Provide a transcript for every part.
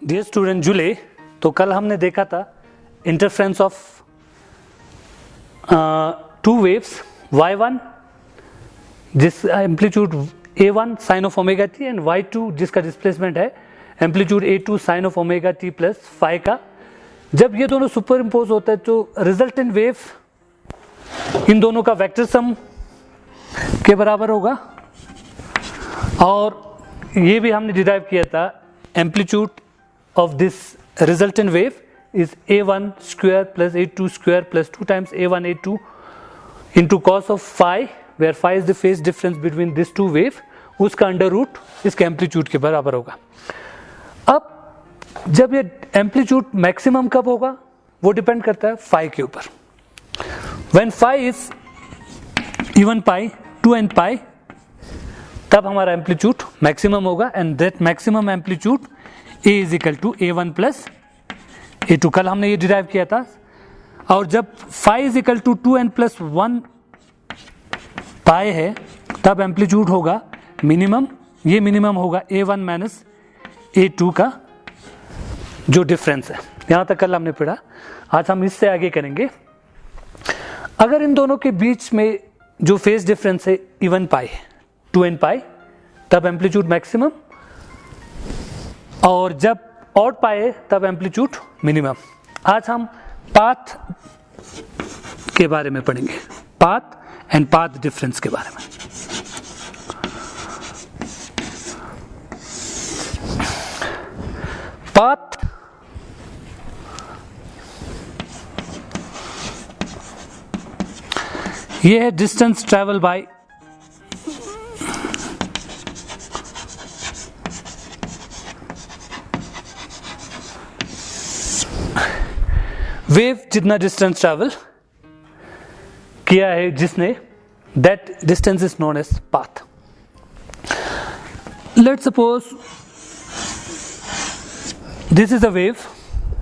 Dear student जुले, तो कल हमने देखा था interference of to waves y1 जिस amplitude a1 sine of omega t and y2 जिसका डिस्प्लेसमेंट है amplitude a2 sine of omega t plus phi का। जब ये दोनों सुपर इम्पोज होता है तो रिजल्टेंट वेव इन दोनों का वेक्टर सम के बराबर होगा। और ये भी हमने डिराइव किया था, amplitude of this resultant wave is a1 square plus a2 square plus 2 times a1 a2 into cos of phi, where phi is the phase difference between these two wave, उसका अंडर रूट इसके amplitude के बराबर होगा। अब जब ये amplitude maximum कब होगा वो डिपेंड करता है phi के ऊपर। when phi is even pi 2n pi तब हमारा एम्पलीट्यूड मैक्सिमम होगा and that maximum amplitude A is equal to A1 plus A2, कल हमने ये डिराइव किया था। और जब phi is equal to 2n plus 1 pi है तब एम्पलीट्यूड होगा मिनिमम, ये मिनिमम होगा A1 माइनस A2 का जो डिफरेंस है। यहाँ तक कल हमने पढ़ा, आज हम इससे आगे करेंगे। अगर इन दोनों के बीच में जो फेज डिफरेंस है इवन पाई है 2n पाई, तब एम्पलीट्यूड मैक्सिमम, और जब ऑड पाई है तब एम्पलीट्यूड मिनिमम। आज हम पाथ के बारे में पढ़ेंगे, पाथ एंड पाथ डिफरेंस के बारे में। पाथ ये है डिस्टेंस ट्रेवल बाय वेव जितना डिस्टेंस ट्रैवल किया है जिसने, that distance is known as path. Let's suppose this is a wave,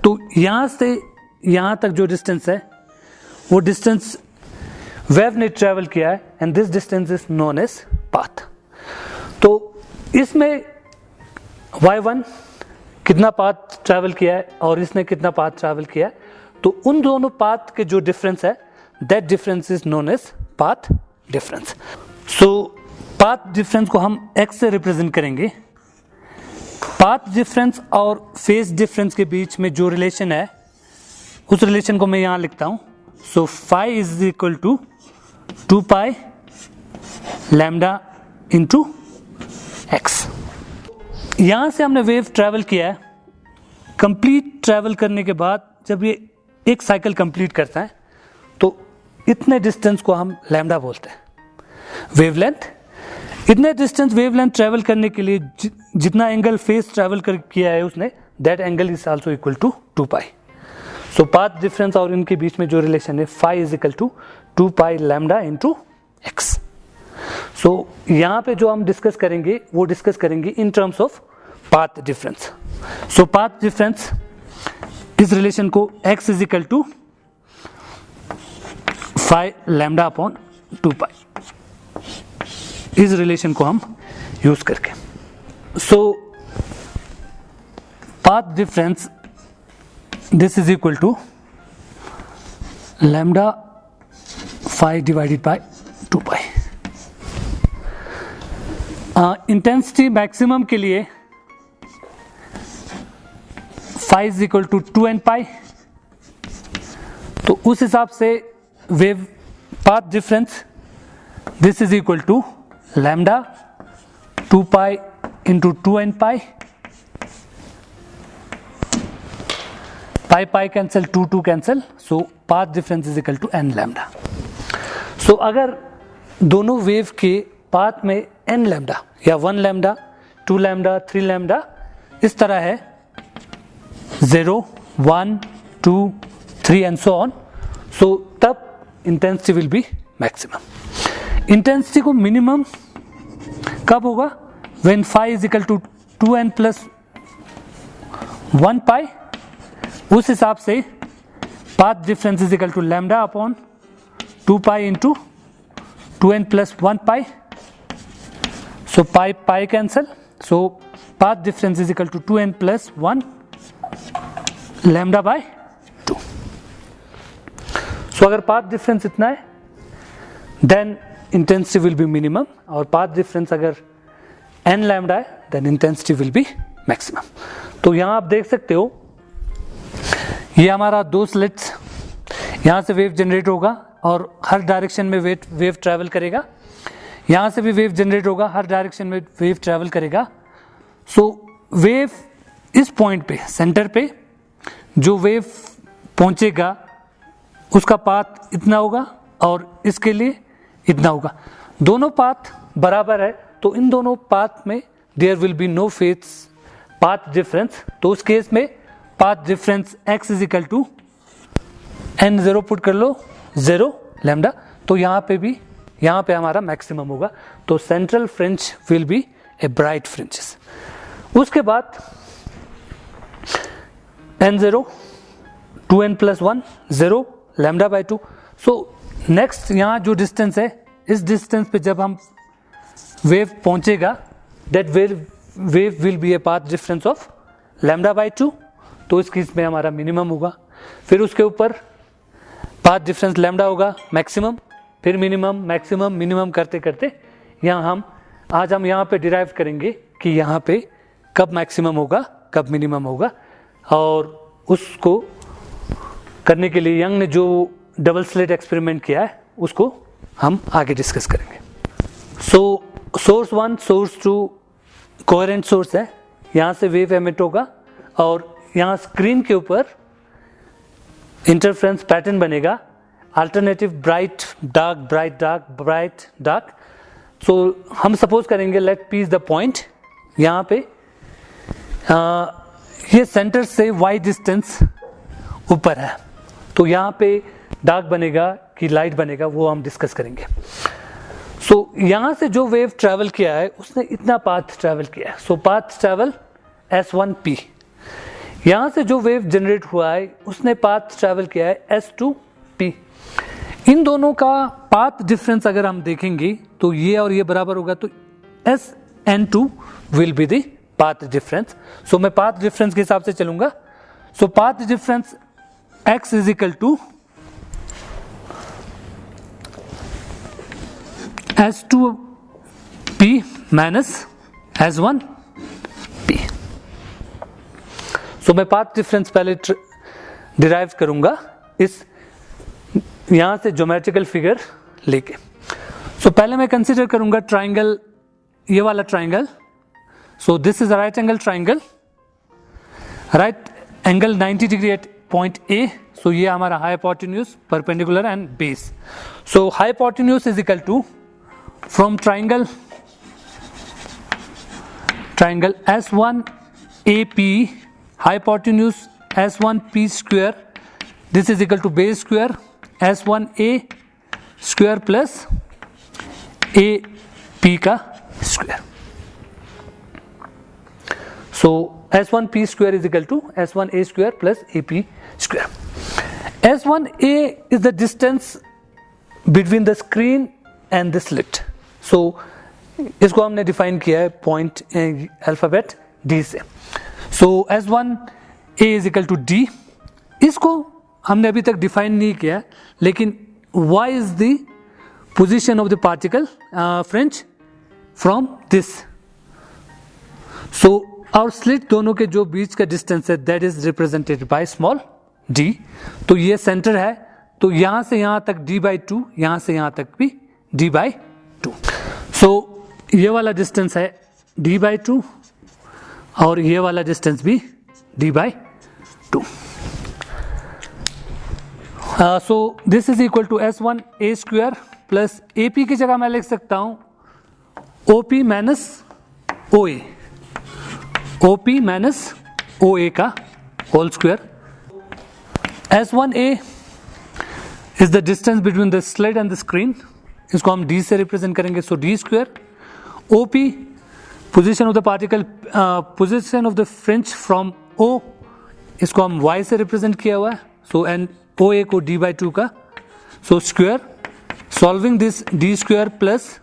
तो यहां से यहां तक जो डिस्टेंस है वो डिस्टेंस वेव ने ट्रैवल किया है and this distance is known as path. तो इसमें y1 कितना पाथ ट्रैवल किया है और इसने कितना पाथ ट्रैवल किया है, तो उन दोनों पाथ के जो डिफरेंस है that difference is known as path difference. So path difference को हम x से रिप्रेजेंट करेंगे। पाथ डिफरेंस और फेज डिफरेंस के बीच में जो रिलेशन है उस रिलेशन को मैं यहां लिखता हूं। So phi is equal to 2 pi lambda into x। यहां से हमने वेव ट्रैवल किया है, कंप्लीट ट्रैवल करने के बाद जब ये एक साइकिल कंप्लीट करता है तो इतने डिस्टेंस को हम लैम्डा बोलते हैं, वेवलेंथ। इतने डिस्टेंस वेवलेंथ ट्रैवल करने के लिए जितना एंगल फेस ट्रैवल किया है उसने, that angle is also equal to 2 pi. So path difference और इनके बीच में जो रिलेशन है phi is equal to 2 pi lambda into x। So यहाँ पे जो हम डिस्कस करेंगे वो डिस्कस करेंगे in terms of path difference. So path difference, इस रिलेशन को x is equal to phi lambda upon 2 pi, इस रिलेशन को हम यूज करके। So path difference this is equal to lambda phi divided by 2 pi. Intensity maximum के लिए phi is equal to 2n pi, तो उस हिसाब से wave path difference this is equal to lambda 2 pi into 2n pi, pi pi cancel 2 cancel, so path difference is equal to n lambda. So अगर दोनों wave के path में n lambda या 1 lambda 2 lambda 3 lambda इस तरह है 0 1 2 3 and so on, so तब intensity will be maximum. Intensity को मिनिमम कब होगा, when phi is equal to 2n plus 1 pi. उस हिसाब से path difference is equal to lambda upon 2 pi into 2n plus 1 pi. So pi pi cancel, so path difference is equal to 2n plus 1 lambda by 2। So अगर path difference इतना है then intensity will be minimum, और path difference अगर n lambda है then intensity will be maximum. तो यहाँ आप देख सकते हो ये हमारा दो स्लिट्स, यहाँ से वेव जनरेट होगा और हर डायरेक्शन में वेव ट्रैवल करेगा, यहाँ से भी वेव जनरेट होगा, हर डायरेक्शन में वेव ट्रैवल करेगा। सो वेव इस पॉइंट पे सेंटर पे जो वेव पहुंचेगा उसका पाथ इतना होगा और इसके लिए इतना होगा। दोनों पाथ बराबर है तो इन दोनों पाथ में there will be no phase path difference. तो उस केस में path difference x is equal to n0 put कर लो 0 लैम्डा, तो यहाँ पे हमारा मैक्सिमम होगा। तो central fringe will be a bright fringes. उसके बाद n0 2n + 1 0 lambda by 2। So next यहाँ जो डिस्टेंस है इस डिस्टेंस पे जब हम वेव पहुंचेगा that wave will be a path difference of lambda by 2, तो इस केस में हमारा मिनिमम होगा। फिर उसके ऊपर पाथ डिफरेंस लैम्डा होगा मैक्सिमम, फिर मिनिमम मैक्सिमम मिनिमम करते करते आज हम यहाँ पे डिराइव करेंगे कि यहाँ पे कब मैक्सिमम होगा कब मिनिमम होगा, और उसको करने के लिए यंग ने जो डबल स्लिट एक्सपेरिमेंट किया है उसको हम आगे डिस्कस करेंगे। सो सोर्स 1 सोर्स 2 कोहेरेंट सोर्स है, यहाँ से वेव एमिट होगा और यहाँ स्क्रीन के ऊपर इंटरफ्रेंस पैटर्न बनेगा, alternative bright dark bright dark bright dark. So हम सपोज करेंगे let P is the point, यहाँ पे ये सेंटर से y डिस्टेंस ऊपर है, तो यहाँ पे डार्क बनेगा कि लाइट बनेगा वो हम डिस्कस करेंगे। सो यहाँ से जो वेव ट्रैवल किया है उसने इतना पाथ ट्रैवल किया है, सो पाथ ट्रैवल S1p। यहाँ से जो वेव जनरेट हुआ है उसने पाथ ट्रैवल किया है S2p। इन दोनों का पाथ डिफरेंस अगर हम देखेंगे तो ये और ये बराबर होगा, तो SN2 will be the path difference. So मैं पाथ डिफरेंस के हिसाब से चलूंगा। So path difference x is equal to S2p minus S1p। So मैं पाथ डिफरेंस पहले डिराइव करूंगा इस यहां से ज्योमेट्रिकल फिगर लेके। सो पहले मैं कंसीडर करूंगा ट्राइंगल, ये वाला triangle. So this is a right angle triangle, right angle 90 degree at point A. So ये हमारा hypotenuse perpendicular and base. So hypotenuse is equal to from triangle S1AP hypotenuse S1p square, this is equal to base square S1a square plus AP का square. So S1p square is equal to S1a square plus AP square. S1a is the distance between the screen and the slit. So इसको हमने define किया है point alphabet D से। So S1a is equal to D। इसको हमने अभी तक define नहीं किया, लेकिन y is the position of the particle fringe from this. So और स्लिट दोनों के जो बीच का डिस्टेंस है that is represented by small d। तो ये सेंटर है, तो यहां से यहां तक d/2, यहां से यहां तक भी d/2। सो ये वाला डिस्टेंस है d/2 और ये वाला डिस्टेंस भी d/2। So this is equal to S1a square plus AP की जगह मैं लिख सकता हूं OP minus OA, OP minus OA का whole square. S1a is the distance between the slit and the screen, इसको हम D से रिप्रेजेंट करेंगे। So D square OP position of the particle, position of the fringe from O, इसको हम Y से represent किया हुआ है। सो एंड OA को d/2 का, so square solving this D square plus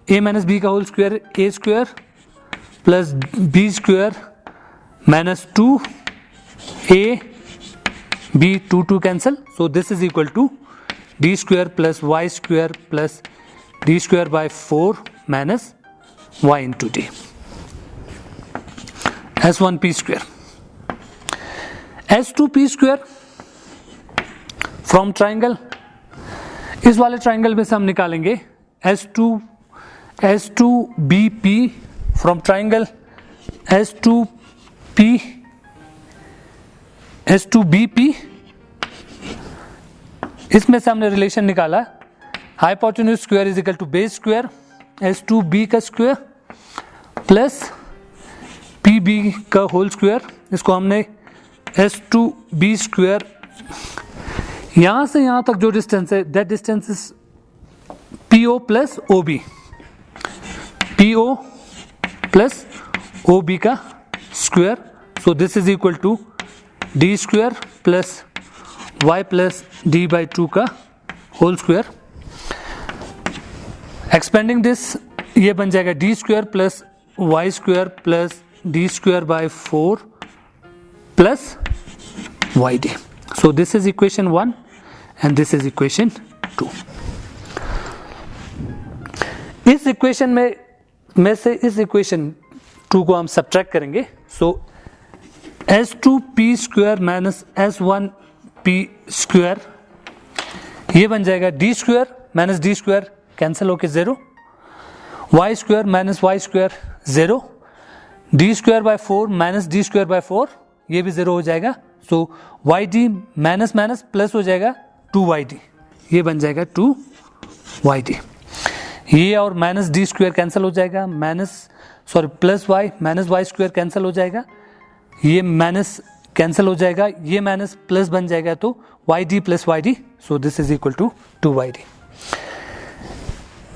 A minus B का whole square A square plus B square minus 2A b 2 cancel, so this is equal to d square plus y square plus d square by 4 minus y into d, s1p square. s2p square from triangle, इस वाले triangle में से हम निकालेंगे s2bp from triangle s2bp, इसमें से हमने relation निकाला hypotenuse square is equal to base square s2b का स्क्वायर प्लस pb का होल स्क्वायर, इसको हमने s2b स्क्वायर, यहां से यहां तक जो डिस्टेंस है that distance is PO plus OB, PO plus OB का square, so this is equal to d square plus y plus d by 2 का होल स्क्वायर. एक्सपेंडिंग दिस ये बन जाएगा d square plus y square plus d square by 4 plus yd. So this is equation 1 and this is equation 2. इस equation में से इस equation 2 को हम सब्ट्रैक्ट करेंगे. सो s2p square minus s1p square, ये बन जाएगा d square minus d square cancel होके 0, y square minus y square 0, d square by 4 minus d square by 4 ये भी 0 हो जाएगा. सो yd माइनस माइनस प्लस हो जाएगा 2yd, ये बन जाएगा 2yd. ये और माइनस डी स्क्वायर कैंसिल हो जाएगा, plus y minus y square cancel हो जाएगा, ये माइनस कैंसिल हो जाएगा, ये माइनस प्लस बन जाएगा तो yd plus yd. So this is equal to 2yd.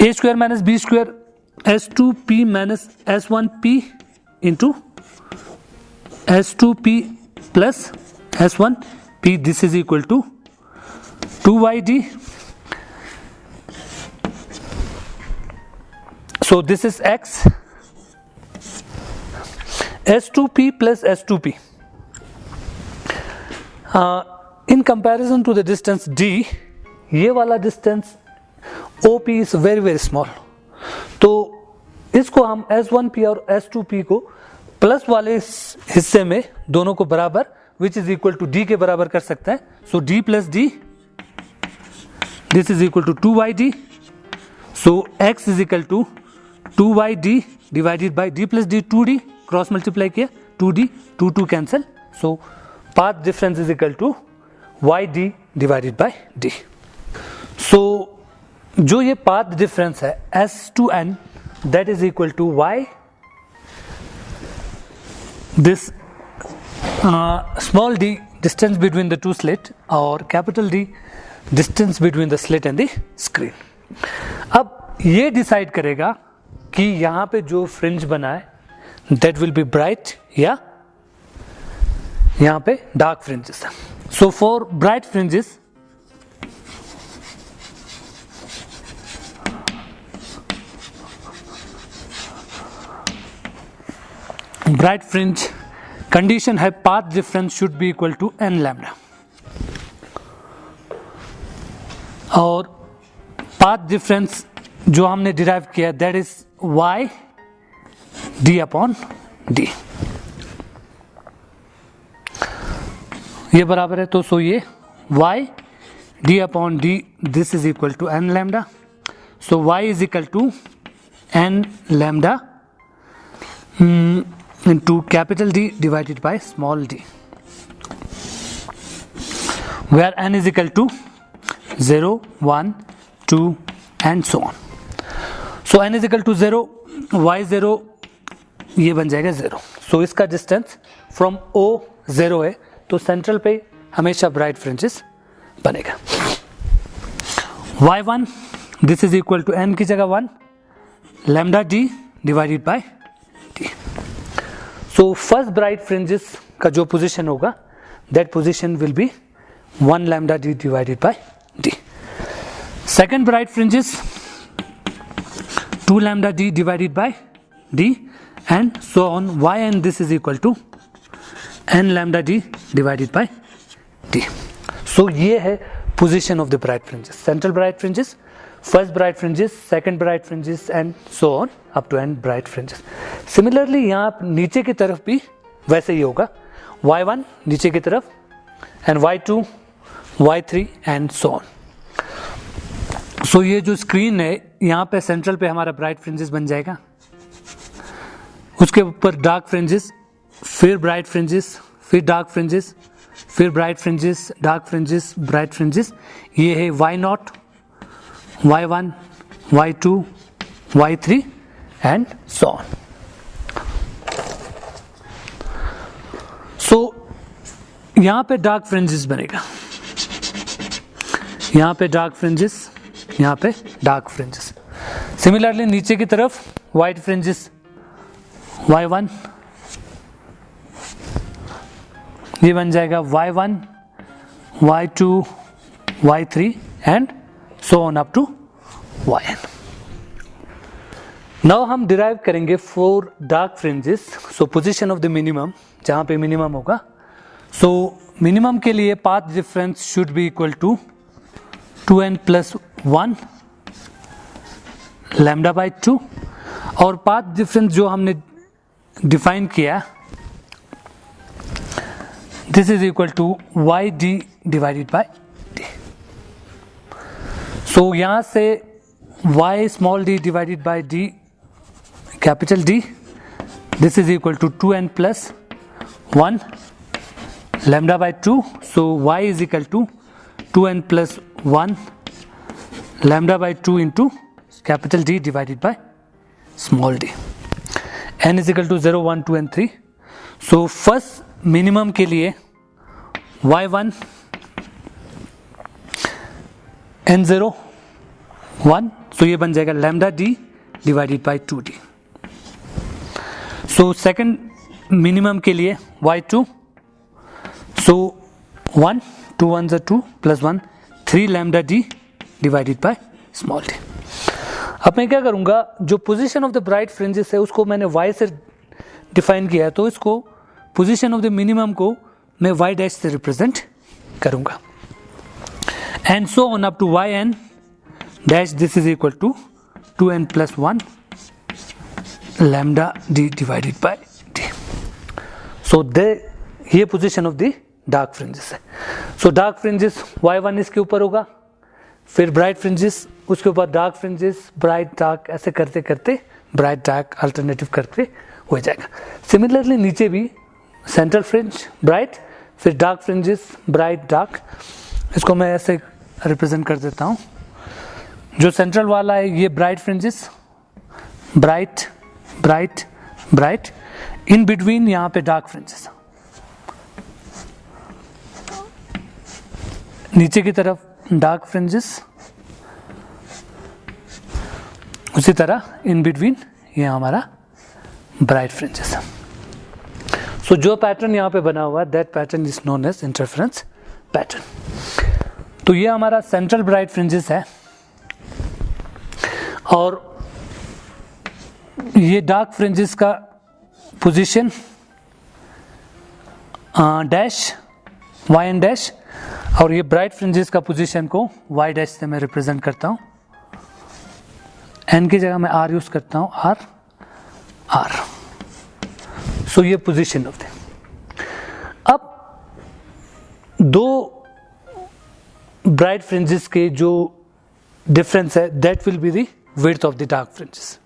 a square minus b square s2p minus s1p into s2p plus s1p, this is equal to 2yd. So this is x, s2p plus s2p. In comparison to the distance d, ये वाला distance OP is very very small. तो इसको हम s1p और s2p को plus वाले हिस्से में दोनों को बराबर which is equal to d के बराबर कर सकते हैं. So d plus d, this is equal to 2yd. So x is equal to 2yd divided by d plus d 2d, cross multiply किया 2d 2 cancel. So path difference is equal to yd divided by d. So जो ये path difference है s to n that is equal to y, this small d distance between the two slit और capital D distance between the slit and the screen. अब ये decide करेगा कि यहां पे जो फ्रिंज बना है दैट विल बी ब्राइट या यहां पे dark fringes. So for bright fringes bright fringe condition है path difference should be equal to n lambda, और पाथ डिफरेंस जो हमने डिराइव किया that is y d upon d, ये बराबर है. तो सो ये y d upon d this is equal to n lambda. So y is equal to n lambda into capital D divided by small d, where n is equal to 0, 1, 2 and so on. So n is equal to 0, y 0, ये बन जाएगा 0. So इसका distance from O 0 है, तो central पे हमेशा bright fringes बनेगा. y1 this is equal to n की जगह 1 lambda d divided by d. So first bright fringes का जो पोजीशन होगा that position will be 1 lambda d divided by d. Second bright fringes 2 lambda d divided by d and so on, y and this is equal to n lambda d divided by d. So ये है position of the bright fringes, central bright fringes, first bright fringes, second bright fringes and so on up to and bright fringes. Similarly यहाँ नीचे की तरफ भी वैसे ही होगा, y1 नीचे की तरफ and y2, y3 and so on. So ये जो स्क्रीन है यहाँ पे सेंट्रल पे हमारा ब्राइट फ्रिंजेस बन जाएगा, उसके ऊपर डार्क फ्रिंजेस, फिर ब्राइट फ्रिंजेस, फिर डार्क फ्रिंजेस, फिर bright fringes, dark fringes, bright fringes. ये है y0, y1, y2, y3 and so on. सो यहाँ पे डार्क फ्रिंजेस बनेगा, यहाँ पे डार्क फ्रिंजेस, यहाँ पे डार्क फ्रिंजेस। सिमिलरली नीचे की तरफ वाइट फ्रिंजेस, y1 ये बन जाएगा y1, y2, y3 and so on up to yn। Now हम डिराइव करेंगे 4 dark fringes. So position of the minimum, जहां पे मिनिमम होगा। सो मिनिमम के लिए path difference should be equal to 2n plus 1 lambda by 2, और पाथ डिफरेंस जो हमने डिफाइन किया, this is equal to y d divided by d. So यहां से y small d divided by d capital D, this is equal to 2n plus 1 lambda by 2। So y is equal to 2n plus 1 lambda by 2 into capital D divided by small d। n is equal to 0, 1, 2 and 3। So first minimum के लिए y1 n0 1, so ये बन जाएगा lambda d divided by 2d। So second minimum के लिए y2, so 1, 2 1 2 plus 1 3 lambda d divided by small d। अब मैं क्या करूंगा, जो position of the bright fringes है उसको मैंने y से डिफाइन किया है, तो इसको पोजीशन ऑफ द मिनिमम को मैं y डैश से रिप्रेजेंट करूंगा and so on up to yn dash, this is equal to 2n plus 1 lambda d divided by d। So ये position of the dark fringes है। So dark fringes y1 इसके ऊपर होगा, फिर bright fringes उसके ऊपर dark fringes, bright dark, ऐसे करते करते ब्राइट डार्क अल्टरनेटिव करके हो जाएगा। सिमिलरली नीचे भी सेंट्रल फ्रिंज ब्राइट, फिर डार्क फ्रिंजेस, ब्राइट डार्क। इसको मैं ऐसे रिप्रेजेंट कर देता हूँ। जो सेंट्रल वाला है ये bright fringes, bright bright bright, in between यहाँ पे डार्क फ्रिंजेस, नीचे की तरफ डार्क फ्रिंजेस, उसी तरह इन बिटवीन ये हमारा ब्राइट फ्रिंजेस है। सो जो पैटर्न यहाँ पे बना हुआ है, that pattern is known as interference pattern. तो ये हमारा सेंट्रल ब्राइट फ्रिंजेस है, और ये डार्क फ्रिंजेस का पोजीशन डैश yn डैश, और ये ब्राइट फ्रिंजेस का पोजीशन को y डैश से मैं रिप्रेजेंट करता हूँ। n की जगह मैं r यूज करता हूँ, r। सो ये पोजीशन ऑफ द। अब दो ब्राइट फ्रिंजेस के जो डिफरेंस है, that will be the width of the dark fringes,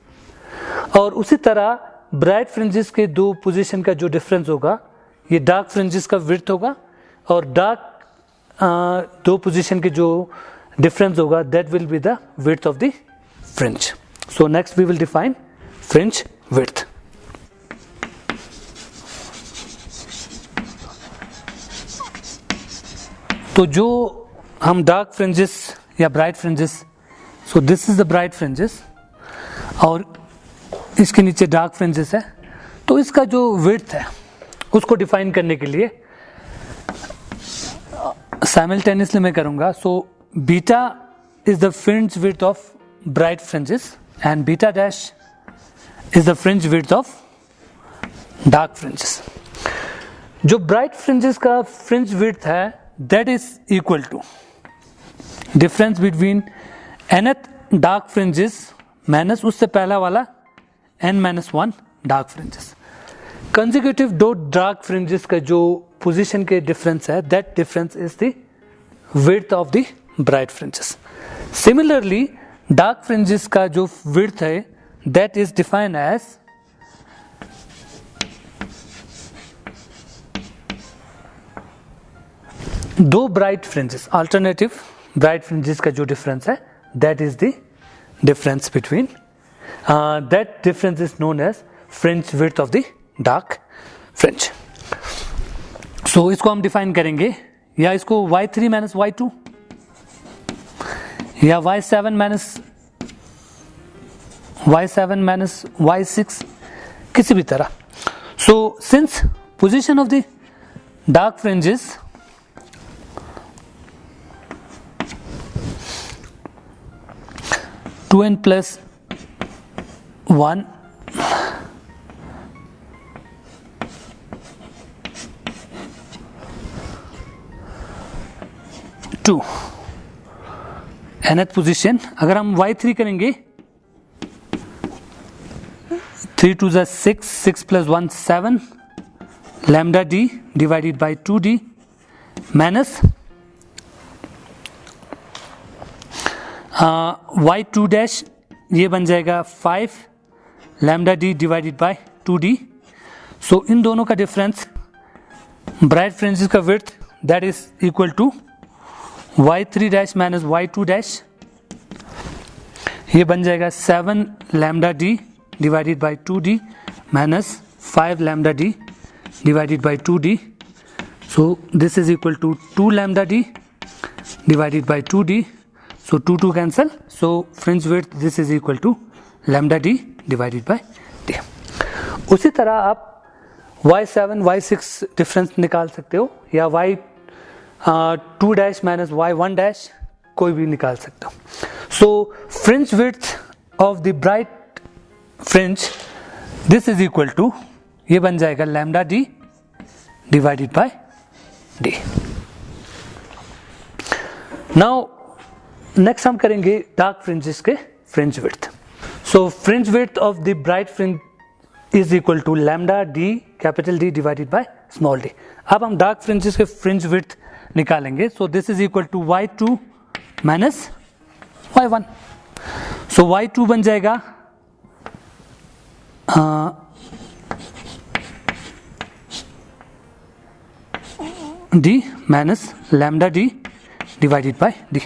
और उसी तरह ब्राइट फ्रिंजेस के दो पोजीशन का जो डिफरेंस होगा, ये डार्क फ्रिंजेस का विड्थ होगा, और डार्क दो पोजीशन के जो डिफरेंस होगा, that will be the width of the fringe. So next we will define fringe width. तो जो हम डार्क फ्रिंजेस या bright fringes, so this is the bright fringes और इसके नीचे डार्क फ्रिंजेस है, तो इसका जो विड्थ है उसको डिफाइन करने के लिए साइमल्टेनियसली मैं करूंगा। So beta is the fringe width of bright fringes and beta dash is the fringe width of dark fringes. जो ब्राइट फ्रिंजेस का फ्रिंज विड्थ है that is equal to difference between nth dark fringes minus उससे पहला वाला n-1 dark fringes. Consecutive दो dark fringes का जो position के डिफरेंस है, that difference is the width of the bright fringes. Similarly dark fringes का जो विड्थ है, दैट इज डिफाइंड एज दो bright fringes, alternative bright fringes का जो डिफरेंस है, that is the difference between that difference is known as fringe width of the dark fringe. So इसको हम define करेंगे, या इसको y3 माइनस y2 या y7 माइनस y6, किसी भी तरह. So since position of the dark fringes two n plus 1 2 nth position. अगर हम y3 करेंगे, 3 2 6, 6 plus 1 7 lambda d divided by 2d minus y2 dash, ये बन जाएगा 5 lambda d divided by 2d. सो इन दोनों का डिफरेंस ब्राइट फ्रिंजेस का width, that is equal to y3 dash minus y2 dash, ये बन जाएगा 7 lambda d divided by 2d minus 5 lambda d divided by 2d. So this is equal to 2 lambda d divided by 2d. So 2 cancel. So fringe width, this is equal to lambda d divided by d. उसी तरह आप y7 y6 difference निकाल सकते हो, या y2 dash minus y1 dash कोई भी निकाल सकते हो. So fringe width of the bright fringe, this is equal to, ये बन जाएगा lambda d divided by d. Now next हम करेंगे डार्क फ्रिंजेस के fringe width. So fringe width of the bright fringe is equal to lambda d capital D divided by small d. अब हम dark fringes के fringe width निकालेंगे. So this is equal to y2 minus y1. So y2 बन जाएगा d minus lambda d divided by d.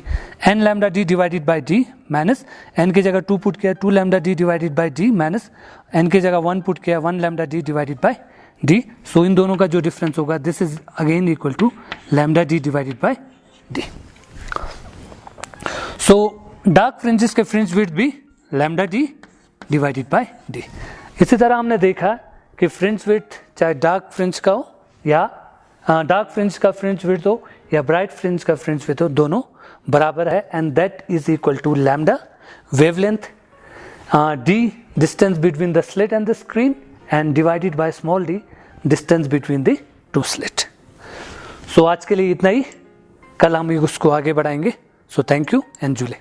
n lambda d divided by d minus n की जगह 2 put किया, 2 lambda d divided by d minus n की जगह 1 put किया, 1 lambda d divided by d. So इन दोनों का जो डिफरेंस होगा, this is again equal to lambda d divided by d. So dark fringes के फ्रिंज विड्थ भी lambda d divided by d. इसी तरह हमने देखा कि फ्रिंज विड्थ चाहे डार्क फ्रिंज का हो, या डार्क फ्रिंज का फ्रिंज विड्थ हो, या ब्राइट फ्रिंज का फ्रिंज विड्थ हो, दोनों बराबर है. And that is equal to lambda wavelength d distance between the slit and the screen, and divided by small d distance between the two slit. So आज के लिए इतना ही, कल हम उसको आगे बढ़ाएंगे. सो थैंक यू एंड जुले.